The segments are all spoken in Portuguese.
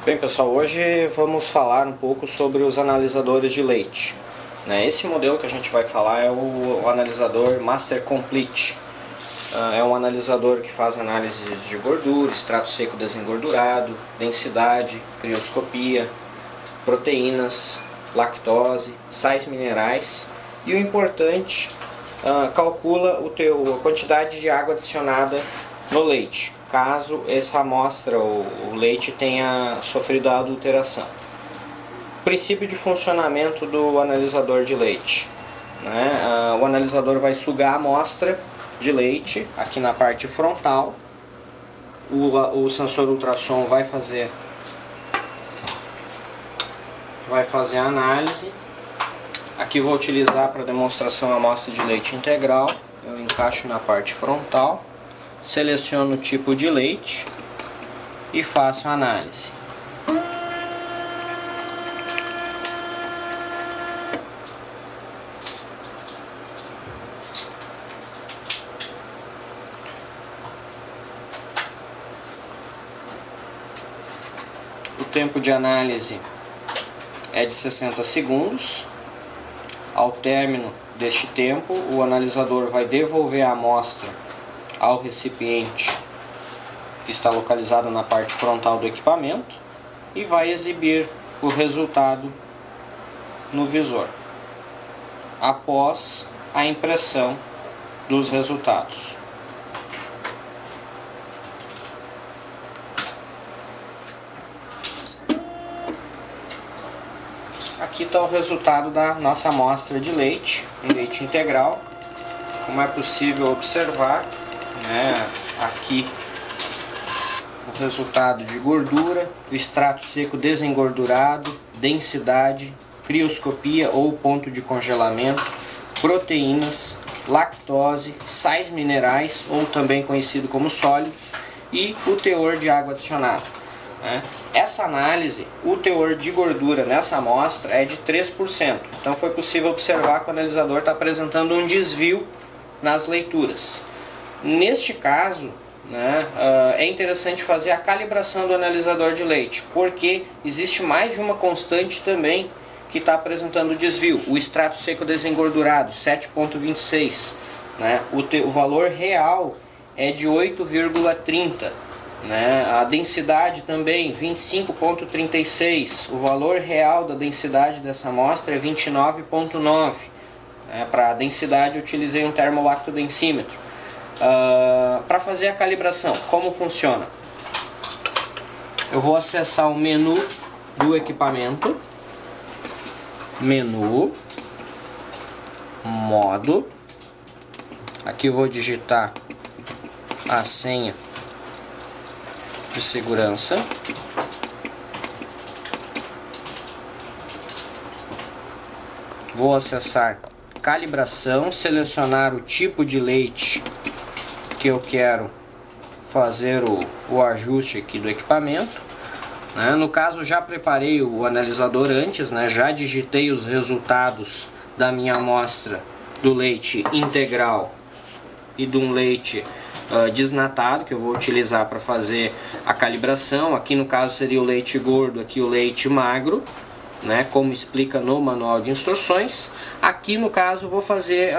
Bem, pessoal, hoje vamos falar um pouco sobre os analisadores de leite. Esse modelo que a gente vai falar é o analisador Master Complete. É um analisador que faz análises de gordura, extrato seco desengordurado, densidade, crioscopia, proteínas, lactose, sais minerais e o importante, calcula a quantidade de água adicionada no leite, caso essa amostra, o leite, tenha sofrido a adulteração. Princípio de funcionamento do analisador de leite. O analisador vai sugar a amostra de leite aqui na parte frontal. O sensor ultrassom vai fazer a análise. Aqui vou utilizar para demonstração a amostra de leite integral. Eu encaixo na parte frontal, seleciono o tipo de leite e faço a análise. O tempo de análise é de 60 segundos. Ao término deste tempo, o analisador vai devolver a amostra ao recipiente que está localizado na parte frontal do equipamento e vai exibir o resultado no visor após a impressão dos resultados. Aqui está o resultado da nossa amostra de leite, um leite integral. Como é possível observar, aqui o resultado de gordura, o extrato seco desengordurado, densidade, crioscopia ou ponto de congelamento, proteínas, lactose, sais minerais ou também conhecido como sólidos e o teor de água adicionada. Essa análise, o teor de gordura nessa amostra é de 3%, então foi possível observar que o analisador está apresentando um desvio nas leituras. Neste caso, é interessante fazer a calibração do analisador de leite, porque existe mais de uma constante também que está apresentando desvio. O extrato seco desengordurado, 7,26, o valor real é de 8,30. A densidade também 25,36. O valor real da densidade dessa amostra é 29,9. Para a densidade eu utilizei um termolactodensímetro. Para fazer a calibração, como funciona? Eu vou acessar o menu do equipamento, menu, modo. Aqui eu vou digitar a senha de segurança. Vou acessar calibração, selecionar o tipo de leite que eu quero fazer o ajuste aqui do equipamento. No caso, já preparei o analisador antes, já digitei os resultados da minha amostra do leite integral e de um leite desnatado, que eu vou utilizar para fazer a calibração. Aqui no caso seria o leite gordo, aqui o leite magro, como explica no manual de instruções. Aqui no caso eu vou fazer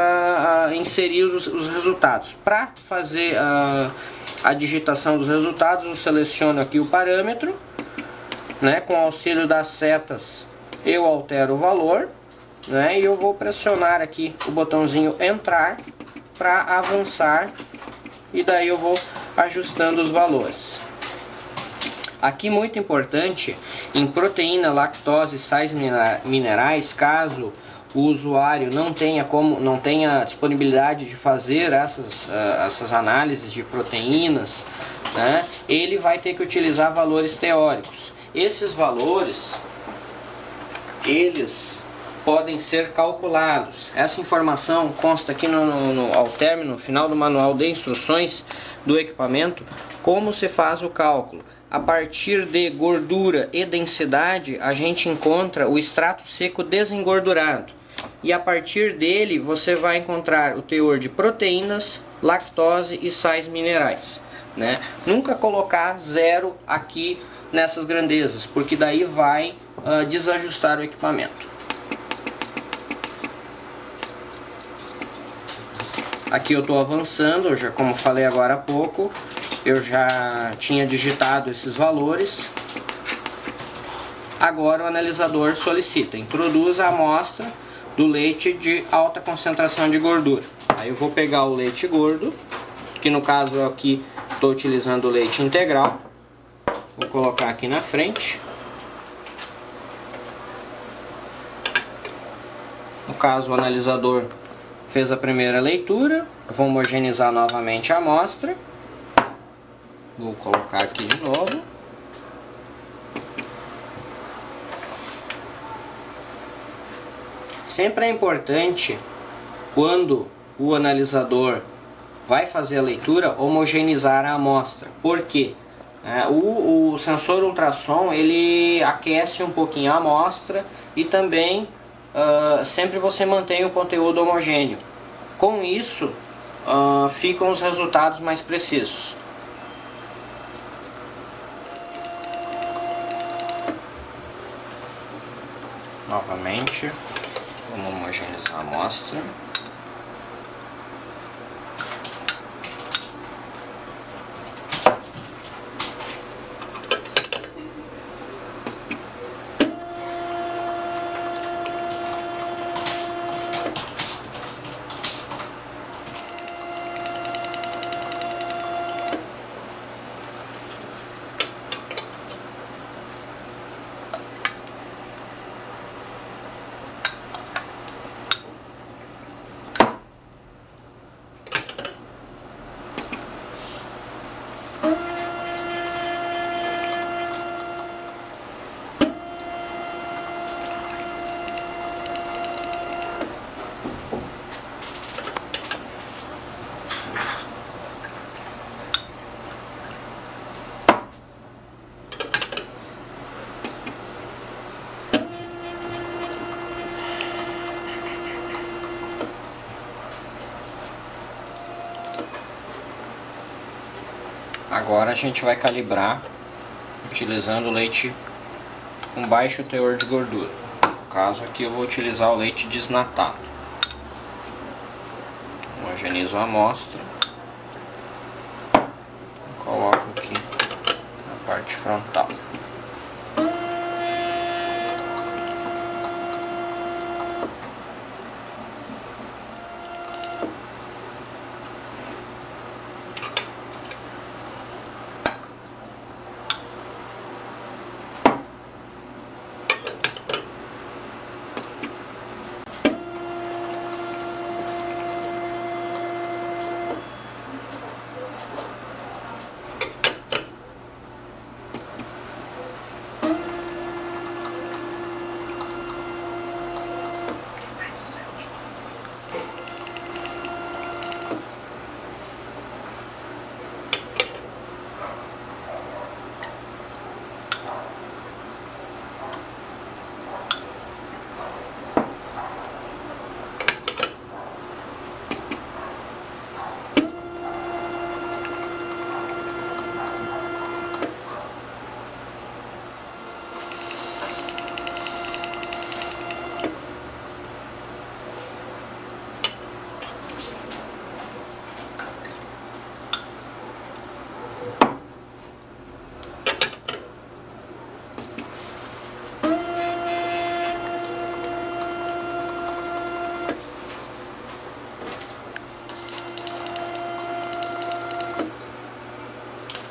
inserir os resultados. Para fazer a digitação dos resultados, eu seleciono aqui o parâmetro, com o auxílio das setas eu altero o valor, e eu vou pressionar aqui o botãozinho entrar para avançar, e daí eu vou ajustando os valores. Aqui muito importante, em proteína, lactose e sais minerais, caso o usuário não tenha disponibilidade de fazer essas análises de proteínas, ele vai ter que utilizar valores teóricos. Esses valores, eles podem ser calculados. Essa informação consta aqui ao término, no final do manual de instruções do equipamento, como se faz o cálculo. A partir de gordura e densidade, a gente encontra o extrato seco desengordurado. E a partir dele, você vai encontrar o teor de proteínas, lactose e sais minerais. Nunca colocar zero aqui nessas grandezas, porque daí vai desajustar o equipamento. Aqui eu estou avançando, já como falei agora há pouco, eu já tinha digitado esses valores. Agora o analisador solicita, introduz a amostra do leite de alta concentração de gordura. Aí eu vou pegar o leite gordo, que no caso eu aqui estou utilizando o leite integral. Vou colocar aqui na frente. No caso o analisador fez a primeira leitura, vou homogeneizar novamente a amostra. Vou colocar aqui de novo. Sempre é importante, quando o analisador vai fazer a leitura, homogeneizar a amostra. Por quê? O sensor ultrassom ele aquece um pouquinho a amostra e também sempre você mantém o conteúdo homogêneo. Com isso ficam os resultados mais precisos. Novamente, vamos homogeneizar a amostra. Agora a gente vai calibrar utilizando leite com baixo teor de gordura. No caso aqui eu vou utilizar o leite desnatado. Homogenizo a amostra. Coloco aqui na parte frontal.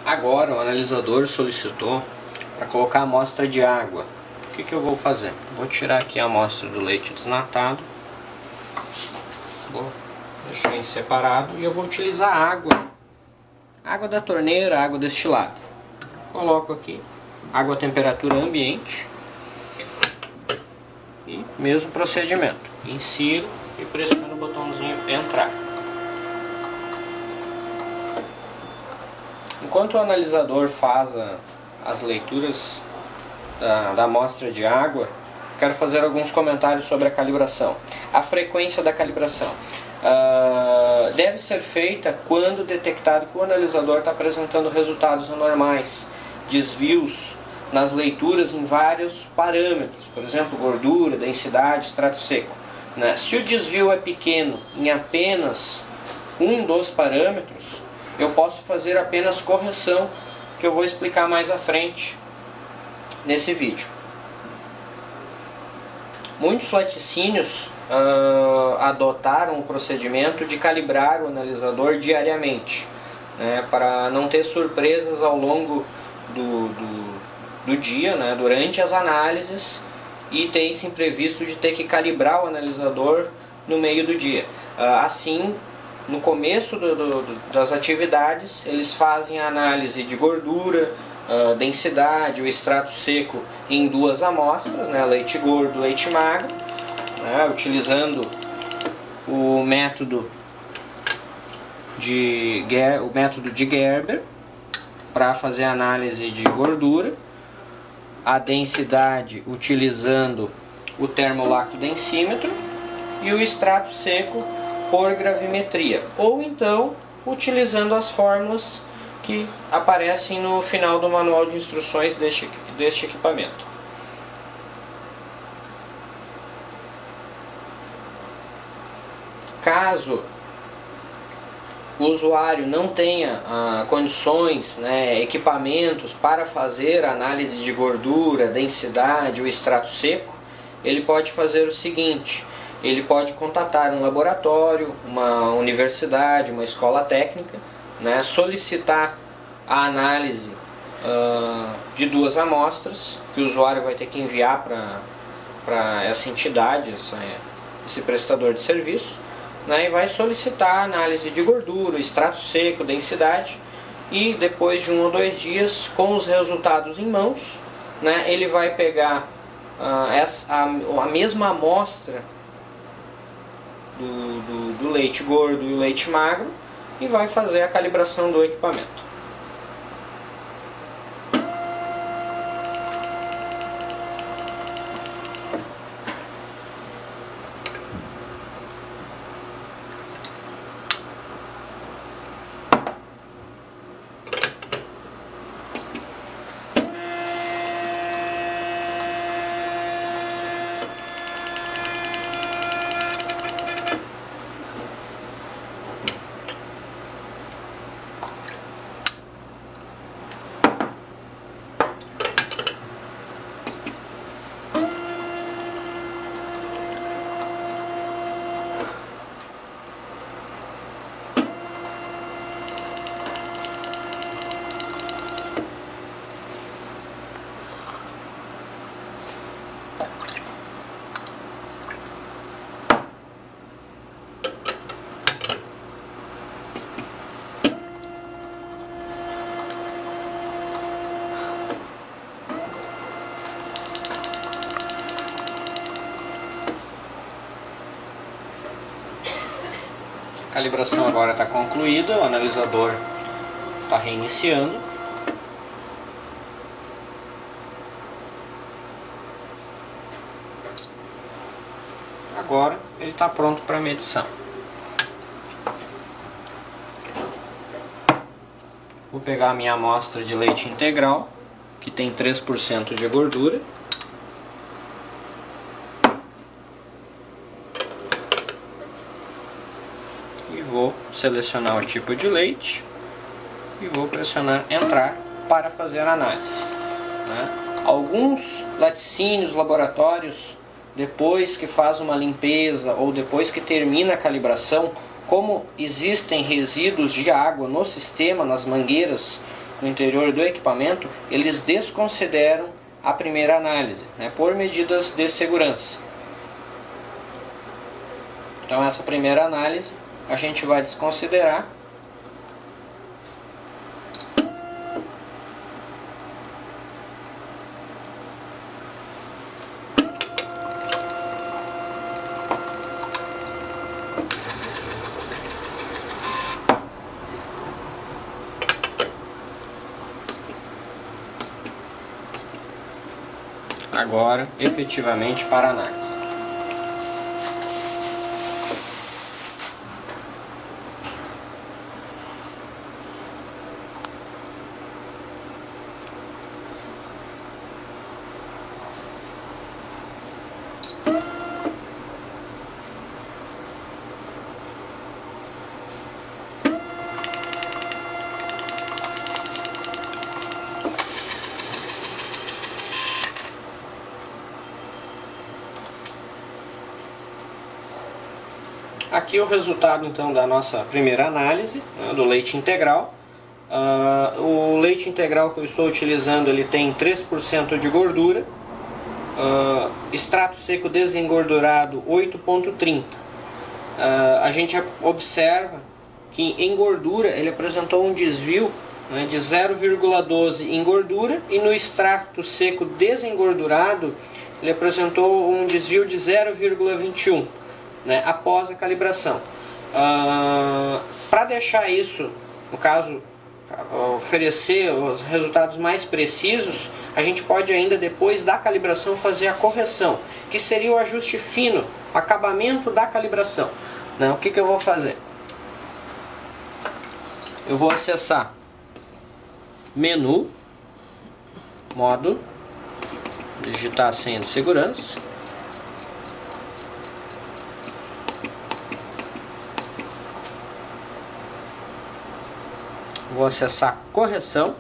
Agora o analisador solicitou para colocar a amostra de água. O que eu vou fazer? Vou tirar aqui a amostra do leite desnatado, vou deixar em separado e eu vou utilizar água da torneira, água destilada. Coloco aqui água a temperatura ambiente e mesmo procedimento, insiro e pressiono o botãozinho entrar. Enquanto o analisador faz as leituras da amostra de água, quero fazer alguns comentários sobre a calibração. A frequência da calibração deve ser feita quando detectado que o analisador está apresentando resultados anormais, desvios nas leituras em vários parâmetros, por exemplo, gordura, densidade, extrato seco, né? Se o desvio é pequeno em apenas um dos parâmetros, eu posso fazer apenas correção, que eu vou explicar mais à frente nesse vídeo. Muitos laticínios adotaram o procedimento de calibrar o analisador diariamente, né, para não ter surpresas ao longo do dia, né, durante as análises, e ter esse imprevisto de ter que calibrar o analisador no meio do dia. Assim, no começo das atividades, eles fazem a análise de gordura, densidade, o extrato seco em 2 amostras, né, leite gordo, leite magro, né, utilizando o método de Gerber para fazer a análise de gordura, a densidade utilizando o termolactodensímetro e o extrato seco por gravimetria, ou então utilizando as fórmulas que aparecem no final do manual de instruções deste equipamento. Caso o usuário não tenha condições, né, equipamentos para fazer a análise de gordura, densidade ou extrato seco, ele pode fazer o seguinte: ele pode contatar um laboratório, uma universidade, uma escola técnica, né, solicitar a análise de 2 amostras, que o usuário vai ter que enviar para essa entidade, esse prestador de serviço, né, e vai solicitar a análise de gordura, extrato seco, densidade, e depois de 1 ou 2 dias, com os resultados em mãos, né, ele vai pegar a mesma amostra do leite gordo e o leite magro e vai fazer a calibração do equipamento. A calibração agora está concluída, o analisador está reiniciando. Agora ele está pronto para medição. Vou pegar a minha amostra de leite integral, que tem 3% de gordura. E vou selecionar o tipo de leite e vou pressionar entrar para fazer a análise, né? Alguns laticínios, laboratórios, depois que faz uma limpeza ou depois que termina a calibração, como existem resíduos de água no sistema, nas mangueiras no interior do equipamento, eles desconsideram a primeira análise, né, por medidas de segurança. Então essa primeira análise a gente vai desconsiderar. Agora, efetivamente, para análise. Aqui é o resultado então da nossa primeira análise, né, do leite integral. O leite integral que eu estou utilizando, ele tem 3% de gordura, extrato seco desengordurado 8,30. A gente observa que em gordura ele apresentou um desvio, né, de 0,12 em gordura, e no extrato seco desengordurado ele apresentou um desvio de 0,21, né, após a calibração. Para deixar isso, no caso, oferecer os resultados mais precisos, a gente pode ainda, depois da calibração, fazer a correção, que seria o ajuste fino, o acabamento da calibração, né? O que eu vou fazer? Eu vou acessar menu, modo, digitar a senha de segurança, vou acessar correção,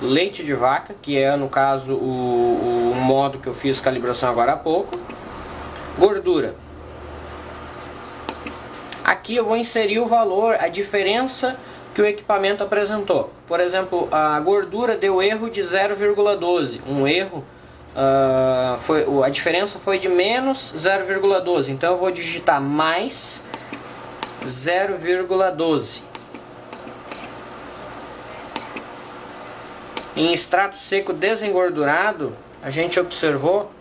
leite de vaca, que é no caso o modo que eu fiz calibração agora há pouco, gordura. Aqui eu vou inserir o valor, a diferença que o equipamento apresentou. Por exemplo, a gordura deu erro de 0,12, um erro, a diferença foi de menos 0,12, então eu vou digitar mais 0,12. Em extrato seco desengordurado, a gente observou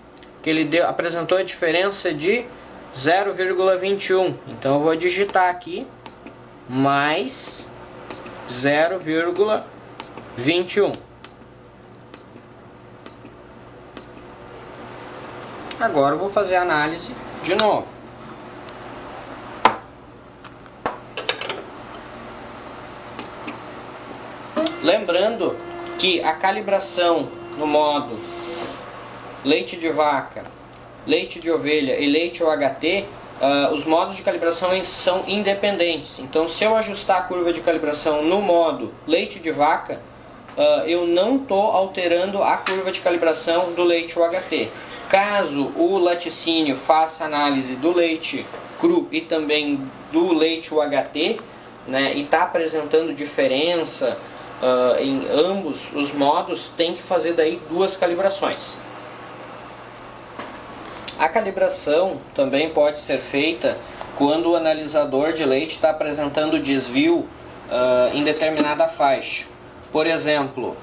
que ele apresentou a diferença de 0,21. Então eu vou digitar aqui mais 0,21. Agora eu vou fazer a análise de novo. Lembrando que a calibração no modo leite de vaca, leite de ovelha e leite UHT, os modos de calibração são independentes. Então, se eu ajustar a curva de calibração no modo leite de vaca, eu não estou alterando a curva de calibração do leite UHT. Caso o laticínio faça análise do leite cru e também do leite UHT, né, e está apresentando diferença em ambos os modos, tem que fazer daí duas calibrações. A calibração também pode ser feita quando o analisador de leite está apresentando desvio em determinada faixa. Por exemplo,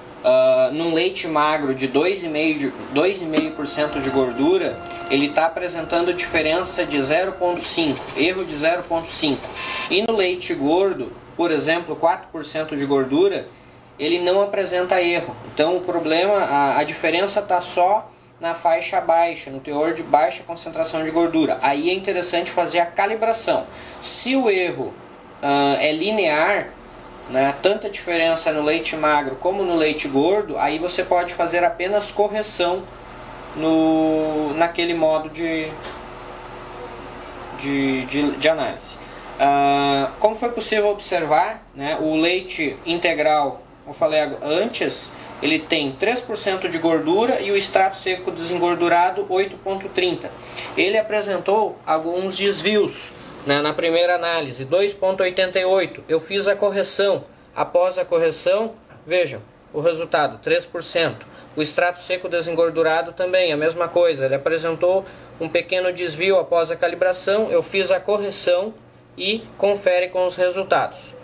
num leite magro de 2,5% de gordura, ele está apresentando diferença de 0,5, erro de 0,5. E no leite gordo, por exemplo, 4% de gordura, ele não apresenta erro. Então o problema, a diferença está só na faixa baixa, no teor de baixa concentração de gordura. Aí é interessante fazer a calibração. Se o erro é linear, né, tanta diferença no leite magro como no leite gordo, aí você pode fazer apenas correção naquele modo de análise. Como foi possível observar, né, o leite integral, como eu falei antes, ele tem 3% de gordura e o extrato seco desengordurado 8,30. Ele apresentou alguns desvios, né, na primeira análise, 2,88. Eu fiz a correção. Após a correção, vejam, o resultado, 3%. O extrato seco desengordurado também, a mesma coisa. Ele apresentou um pequeno desvio após a calibração. Eu fiz a correção e confere com os resultados.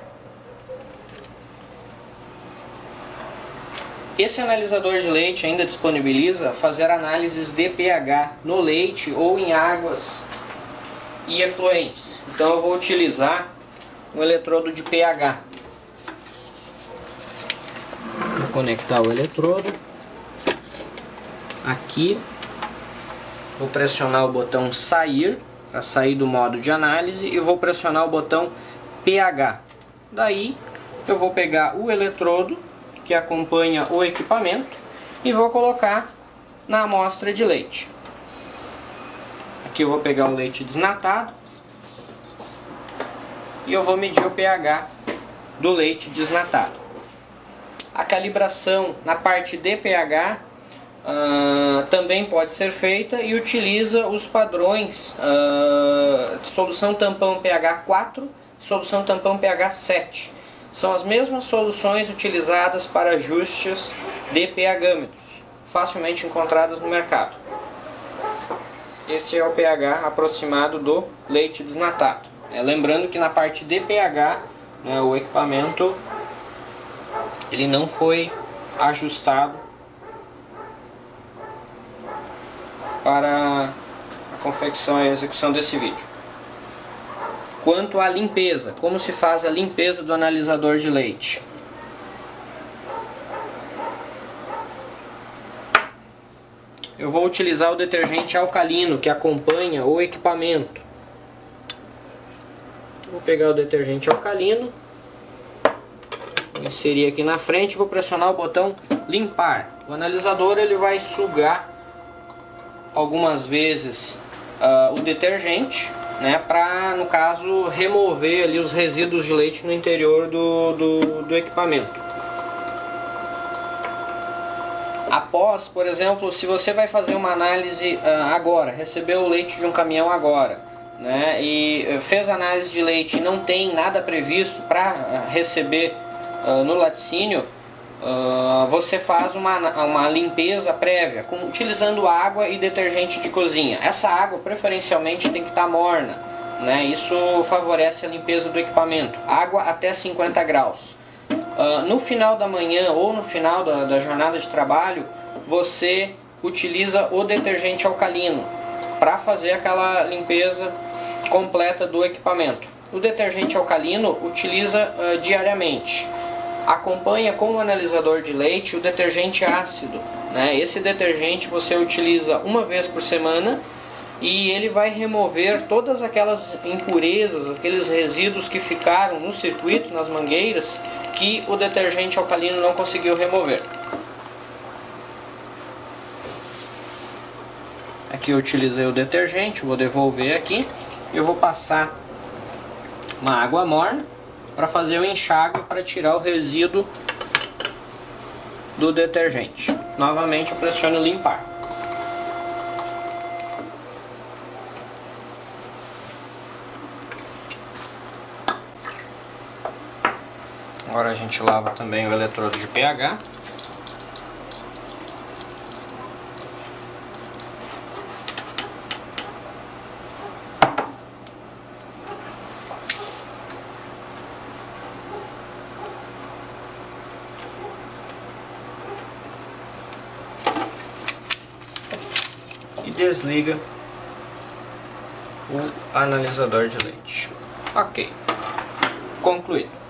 Esse analisador de leite ainda disponibiliza fazer análises de pH no leite ou em águas e efluentes. Então eu vou utilizar um eletrodo de pH. Vou conectar o eletrodo aqui. Vou pressionar o botão sair, para sair do modo de análise, e vou pressionar o botão pH. Daí eu vou pegar o eletrodo que acompanha o equipamento e vou colocar na amostra de leite. Aqui eu vou pegar o leite desnatado e eu vou medir o pH do leite desnatado. A calibração na parte de pH também pode ser feita e utiliza os padrões solução tampão pH 4, solução tampão pH 7. São as mesmas soluções utilizadas para ajustes de pH-metros, facilmente encontradas no mercado. Esse é o pH aproximado do leite desnatado. Lembrando que na parte de pH, né, o equipamento ele não foi ajustado para a confecção e a execução desse vídeo. Quanto à limpeza, como se faz a limpeza do analisador de leite? Eu vou utilizar o detergente alcalino que acompanha o equipamento. Vou pegar o detergente alcalino, vou inserir aqui na frente, vou pressionar o botão limpar. O analisador ele vai sugar algumas vezes o detergente, né, para, no caso, remover ali os resíduos de leite no interior do equipamento. Após, por exemplo, se você vai fazer uma análise agora, recebeu o leite de um caminhão agora, né, e fez análise de leite e não tem nada previsto para receber no laticínio, você faz uma limpeza prévia, utilizando água e detergente de cozinha. Essa água preferencialmente tem que estar morna, né? Isso favorece a limpeza do equipamento. Água até 50 graus. No final da manhã ou no final da jornada de trabalho, você utiliza o detergente alcalino para fazer aquela limpeza completa do equipamento. O detergente alcalino utiliza diariamente. Acompanha com o analisador de leite o detergente ácido, né? Esse detergente você utiliza uma vez por semana e ele vai remover todas aquelas impurezas, aqueles resíduos que ficaram no circuito, nas mangueiras, que o detergente alcalino não conseguiu remover. Aqui eu utilizei o detergente, vou devolver aqui e eu vou passar uma água morna para fazer o enxágue, para tirar o resíduo do detergente. Novamente eu pressiono limpar. Agora a gente lava também o eletrodo de pH. E desliga o analisador de leite. Ok, concluído.